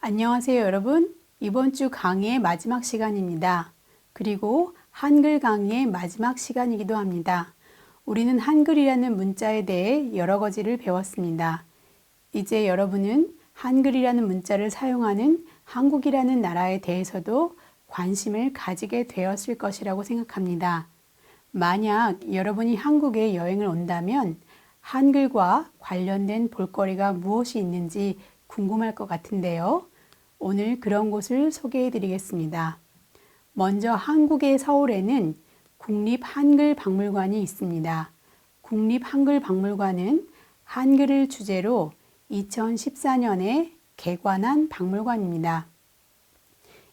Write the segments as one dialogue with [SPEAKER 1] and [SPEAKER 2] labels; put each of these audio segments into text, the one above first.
[SPEAKER 1] 안녕하세요, 여러분. 이번 주 강의의 마지막 시간입니다. 그리고 한글 강의의 마지막 시간이기도 합니다. 우리는 한글이라는 문자에 대해 여러 가지를 배웠습니다. 이제 여러분은 한글이라는 문자를 사용하는 한국이라는 나라에 대해서도 관심을 가지게 되었을 것이라고 생각합니다. 만약 여러분이 한국에 여행을 온다면 한글과 관련된 볼거리가 무엇이 있는지 궁금할 것 같은데요. 오늘 그런 곳을 소개해 드리겠습니다. 먼저 한국의 서울에는 국립한글박물관이 있습니다. 국립한글박물관은 한글을 주제로 2014년에 개관한 박물관입니다.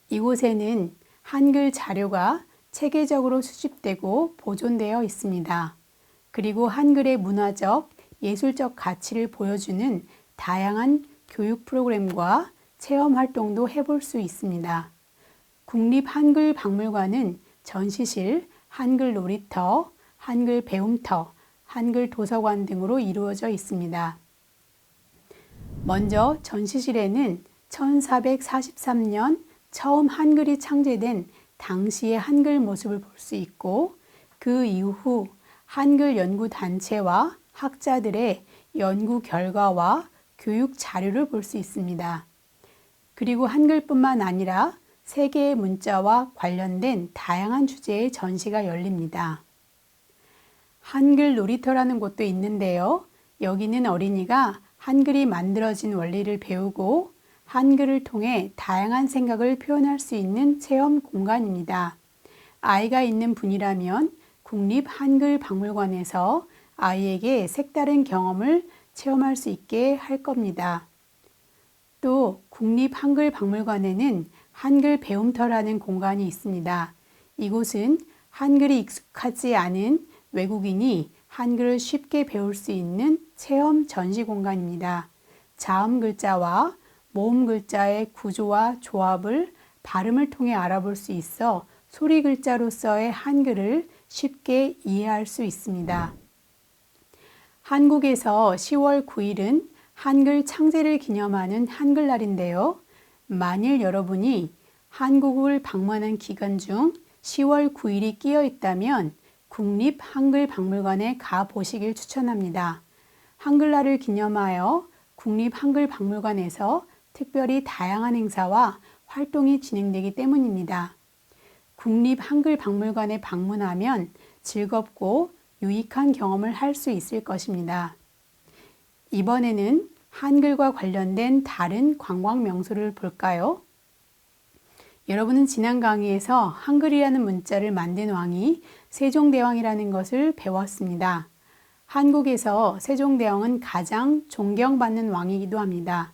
[SPEAKER 1] 이곳에는 한글 자료가 체계적으로 수집되고 보존되어 있습니다. 그리고 한글의 문화적, 예술적 가치를 보여주는 다양한 교육 프로그램과 체험 활동도 해볼 수 있습니다. 국립한글박물관은 전시실, 한글 놀이터, 한글 배움터, 한글 도서관 등으로 이루어져 있습니다. 먼저 전시실에는 1443년 처음 한글이 창제된 당시의 한글 모습을 볼 수 있고 그 이후 한글 연구 단체와 학자들의 연구 결과와 교육 자료를 볼 수 있습니다. 그리고 한글뿐만 아니라 세계의 문자와 관련된 다양한 주제의 전시가 열립니다. 한글 놀이터라는 곳도 있는데요. 여기는 어린이가 한글이 만들어진 원리를 배우고 한글을 통해 다양한 생각을 표현할 수 있는 체험 공간입니다. 아이가 있는 분이라면 국립한글박물관에서 아이에게 색다른 경험을 체험할 수 있게 할 겁니다. 또 국립한글박물관에는 한글 배움터라는 공간이 있습니다. 이곳은 한글이 익숙하지 않은 외국인이 한글을 쉽게 배울 수 있는 체험 전시 공간입니다. 자음 글자와 모음 글자의 구조와 조합을 발음을 통해 알아볼 수 있어 소리 글자로서의 한글을 쉽게 이해할 수 있습니다. 한국에서 10월 9일은 한글 창제를 기념하는 한글날인데요. 만일 여러분이 한국을 방문한 기간 중 10월 9일이 끼어 있다면 국립한글박물관에 가보시길 추천합니다. 한글날을 기념하여 국립한글박물관에서 특별히 다양한 행사와 활동이 진행되기 때문입니다. 국립한글박물관에 방문하면 즐겁고 유익한 경험을 할 수 있을 것입니다. 이번에는 한글과 관련된 다른 관광 명소를 볼까요? 여러분은 지난 강의에서 한글이라는 문자를 만든 왕이 세종대왕이라는 것을 배웠습니다. 한국에서 세종대왕은 가장 존경받는 왕이기도 합니다.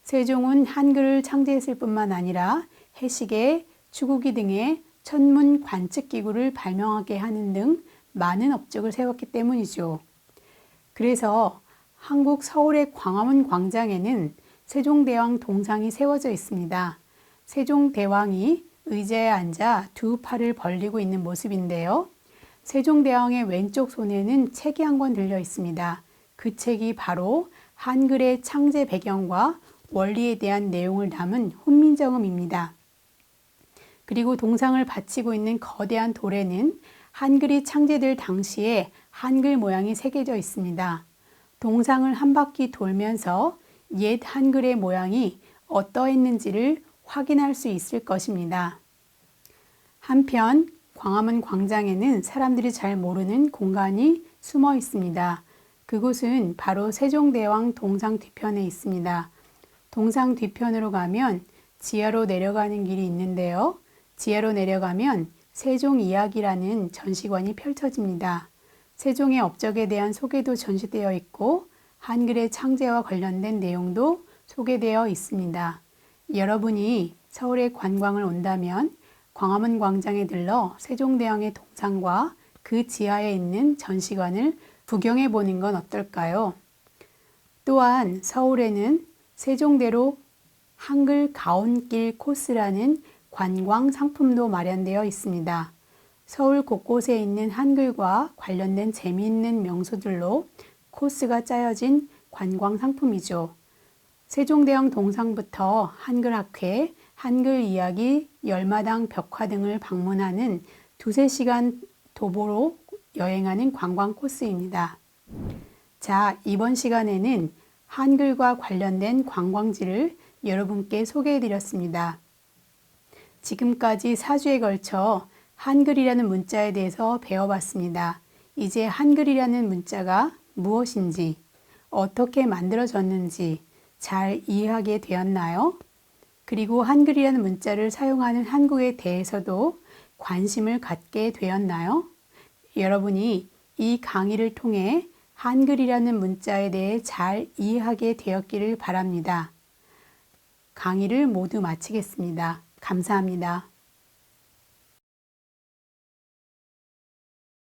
[SPEAKER 1] 세종은 한글을 창제했을 뿐만 아니라 해시계, 추구기 등의 천문 관측기구를 발명하게 하는 등 많은 업적을 세웠기 때문이죠. 그래서 한국 서울의 광화문 광장에는 세종대왕 동상이 세워져 있습니다. 세종대왕이 의자에 앉아 두 팔을 벌리고 있는 모습인데요. 세종대왕의 왼쪽 손에는 책이 한 권 들려 있습니다. 그 책이 바로 한글의 창제 배경과 원리에 대한 내용을 담은 훈민정음입니다. 그리고 동상을 받치고 있는 거대한 돌에는 한글이 창제될 당시에 한글 모양이 새겨져 있습니다. 동상을 한 바퀴 돌면서 옛 한글의 모양이 어떠했는지를 확인할 수 있을 것입니다. 한편 광화문 광장에는 사람들이 잘 모르는 공간이 숨어 있습니다. 그곳은 바로 세종대왕 동상 뒤편에 있습니다. 동상 뒤편으로 가면 지하로 내려가는 길이 있는데요. 지하로 내려가면 세종 이야기라는 전시관이 펼쳐집니다. 세종의 업적에 대한 소개도 전시되어 있고 한글의 창제와 관련된 내용도 소개되어 있습니다. 여러분이 서울에 관광을 온다면 광화문 광장에 들러 세종대왕의 동상과 그 지하에 있는 전시관을 구경해 보는 건 어떨까요? 또한 서울에는 세종대로 한글 가온길 코스라는 관광 상품도 마련되어 있습니다. 서울 곳곳에 있는 한글과 관련된 재미있는 명소들로 코스가 짜여진 관광 상품이죠. 세종대왕 동상부터 한글학회, 한글 이야기, 열마당 벽화 등을 방문하는 2~3시간 도보로 여행하는 관광 코스입니다. 자, 이번 시간에는 한글과 관련된 관광지를 여러분께 소개해 드렸습니다. 지금까지 4주에 걸쳐 한글이라는 문자에 대해서 배워봤습니다. 이제 한글이라는 문자가 무엇인지, 어떻게 만들어졌는지 잘 이해하게 되었나요? 그리고 한글이라는 문자를 사용하는 한국에 대해서도 관심을 갖게 되었나요? 여러분이 이 강의를 통해 한글이라는 문자에 대해 잘 이해하게 되었기를 바랍니다. 강의를 모두 마치겠습니다. 감사합니다.